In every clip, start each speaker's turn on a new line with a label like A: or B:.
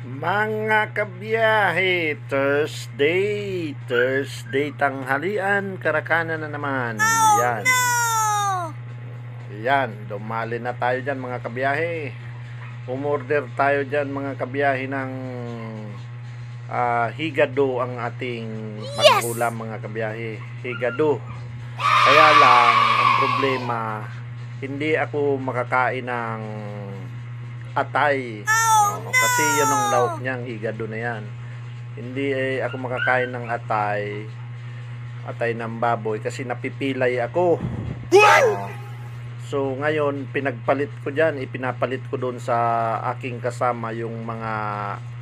A: Mga kabiyahe, Thursday tanghalian, Karakana na naman. Yan. Yan, dumali na tayo dyan mga kabiyahe. Umorder tayo dyan mga kabiyahe ng higado ang ating pangulam mga kabiyahe. Higado. Kaya lang, ang problema, hindi ako makakain ng atay. Kasi yun ang lauk niyang higado na yan. Hindi ako makakain ng atay ng baboy kasi napipilay ako. So ngayon pinagpalit ko dyan, ipinapalit ko doon sa aking kasama yung mga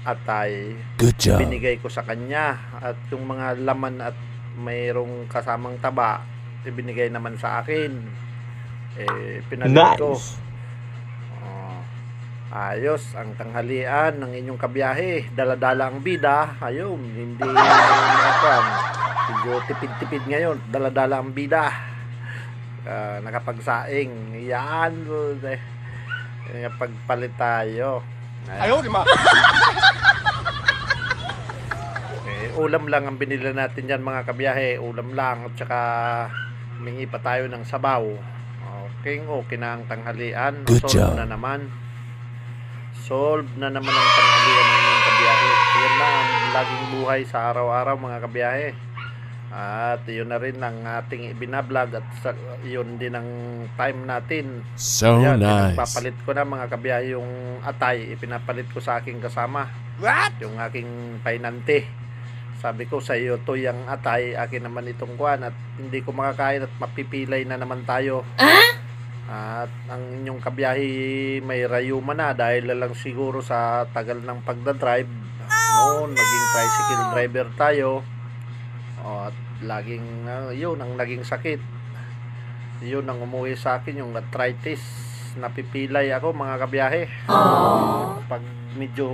A: atay.
B: Good job.
A: Binigay ko sa kanya at yung mga laman at mayroong kasamang taba ibinigay naman sa akin. Pinalit ko. Ayos ang tanghalian ng inyong kabiyahe. Dala-dala ang bida. Ayun, hindi nakakwan. Medyo tipid-tipid ngayon. Dala-dala ang bida. Nakapagsaing. Yan. Pagpalit tayo.
C: Ayaw, di ma.
A: Ulam lang ang binili natin dyan mga kabiyahe. Ulam lang. At saka humingi pa tayo ng sabaw. Okay na ang tanghalian.
B: Good job.
A: Na naman. Solve na naman ang tanghalian ng inyong kabiyahe. Yan na ang laging buhay sa araw-araw mga kabiyahe. At yun na rin ang ating ibinablog at yun din ang time natin.
B: So
A: yan,
B: nice.
A: Papalit ko na mga kabiyahe yung atay. Ipinapalit ko sa aking kasama.
C: What?
A: Yung aking painante. Sabi ko sa iyo to yung atay. Akin naman itong kuwan at hindi ko makakain at mapipilay na naman tayo. At ang inyong kabiyahe may rayuma na dahil lang siguro sa tagal ng pagdadrive. Noon, naging tricycle driver tayo. At laging, yun ang naging sakit. Yun ang umuwi sa akin, yung arthritis. Napipilay ako mga kabiyahe. Pag medyo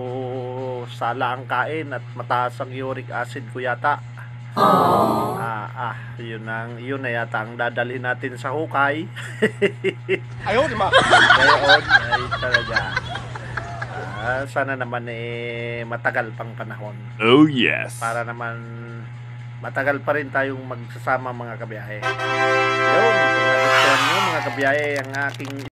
A: sala ang kain at mataas ang uric acid ko yata. Yun na yata ang dadalhin natin sa hukay.
C: Ayaw, di ma.
A: Ngayon ay talaga sana naman matagal pang panahon.
B: Oh yes.
A: Para naman matagal pa rin tayong magsasama mga kabiyahe. Yun, kung nagustuhan nyo mga kabiyahe ang aking